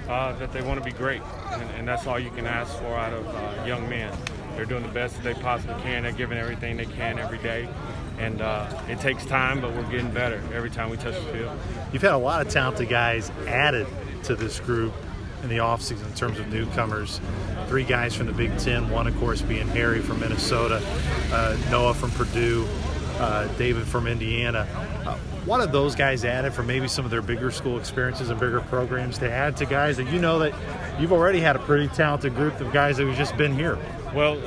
That they want to be great, and that's all you can ask for out of young men. They're doing the best that they possibly can. They're giving everything they can every day, and it takes time, but we're getting better every time we touch the field. You've had a lot of talented guys added to this group in the offseason in terms of newcomers. 3 guys from the Big Ten, one, of course, being Harry from Minnesota, Noah from Purdue, David from Indiana. What have those guys added for maybe some of their bigger school experiences and bigger programs to add to guys that you know that you've already had a pretty talented group of guys that have just been here? Well,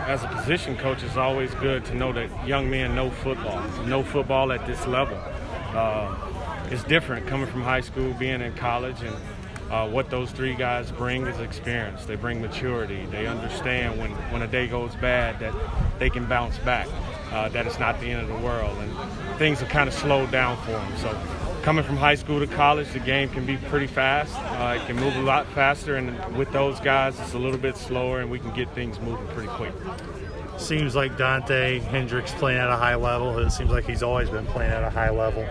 as a position coach, it's always good to know that young men know football at this level. It's different coming from high school, being in college, and what those 3 guys bring is experience. They bring maturity. They understand when a day goes bad that they can bounce back, that it's not the end of the world, and things have kind of slowed down for them. So coming from high school to college, the game can be pretty fast. It can move a lot faster, and with those guys, it's a little bit slower, and we can get things moving pretty quick. Seems like Dante Hendricks playing at a high level. It seems like he's always been playing at a high level.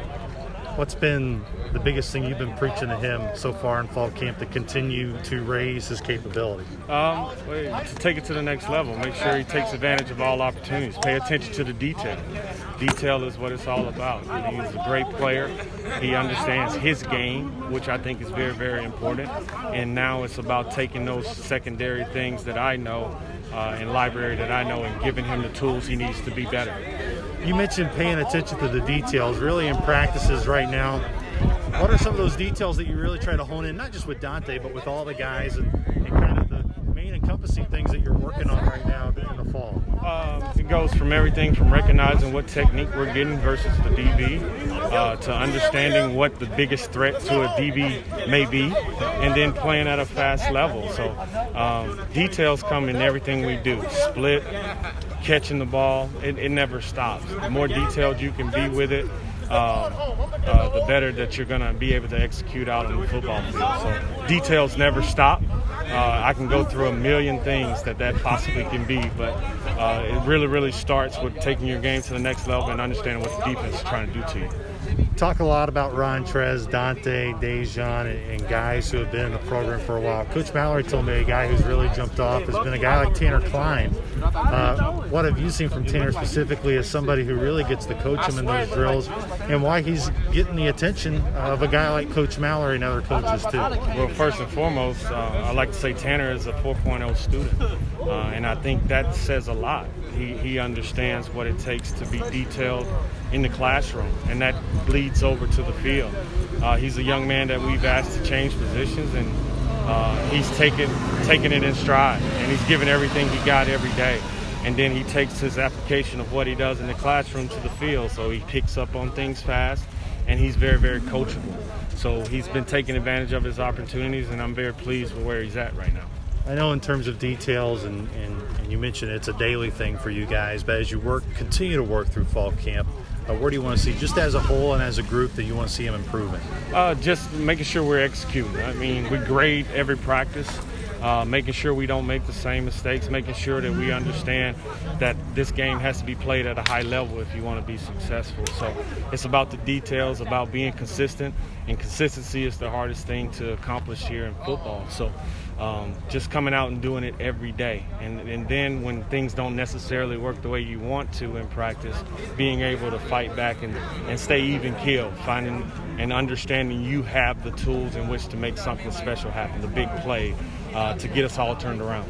What's been the biggest thing you've been preaching to him so far in fall camp to continue to raise his capability? To take it to the next level. Make sure he takes advantage of all opportunities. Pay attention to the detail. Detail is what it's all about. He's a great player. He understands his game, which I think is very, very important. And now it's about taking those secondary things that I know in library that I know and giving him the tools he needs to be better. You mentioned paying attention to the details, really in practices right now. What are some of those details that you really try to hone in, not just with Dante, but with all the guys and kind of the main encompassing things that you're working on right now in the fall? It goes from everything from recognizing what technique we're getting versus the DB to understanding what the biggest threat to a DB may be, and then playing at a fast level. So details come in everything we do. Split, catching the ball, it never stops. The more detailed you can be with it, the better that you're going to be able to execute out on the football field. So details never stop. I can go through a million things that possibly can be, but it really, really starts with taking your game to the next level and understanding what the defense is trying to do to you. Talk a lot about Ron Trez, Dante, Dejon, and guys who have been in the program for a while. Coach Mallory told me a guy who's really jumped off has been a guy like Tanner Klein. What have you seen from Tanner specifically as somebody who really gets to coach him in those drills, and why he's getting the attention of a guy like Coach Mallory and other coaches too? Well, first and foremost, I like to say Tanner is a 4.0 student, and I think that says a lot. He understands what it takes to be detailed in the classroom, and that bleeds over to the field. He's a young man that we've asked to change positions, and he's taking it in stride, and he's giving everything he got every day. And then he takes his application of what he does in the classroom to the field, so he picks up on things fast, and he's very, very coachable. So he's been taking advantage of his opportunities, and I'm very pleased with where he's at right now. I know in terms of details, and you mentioned it's a daily thing for you guys, but as you continue to work through fall camp, where do you want to see, just as a whole and as a group, that you want to see him improving? Just making sure we're executing. I mean, we grade every practice, making sure we don't make the same mistakes, making sure that we understand that this game has to be played at a high level if you want to be successful. So it's about the details, about being consistent, and consistency is the hardest thing to accomplish here in football. So just coming out and doing it every day. And then when things don't necessarily work the way you want to in practice, being able to fight back and stay even keel, finding and understanding you have the tools in which to make something special happen, the big play, to get us all turned around.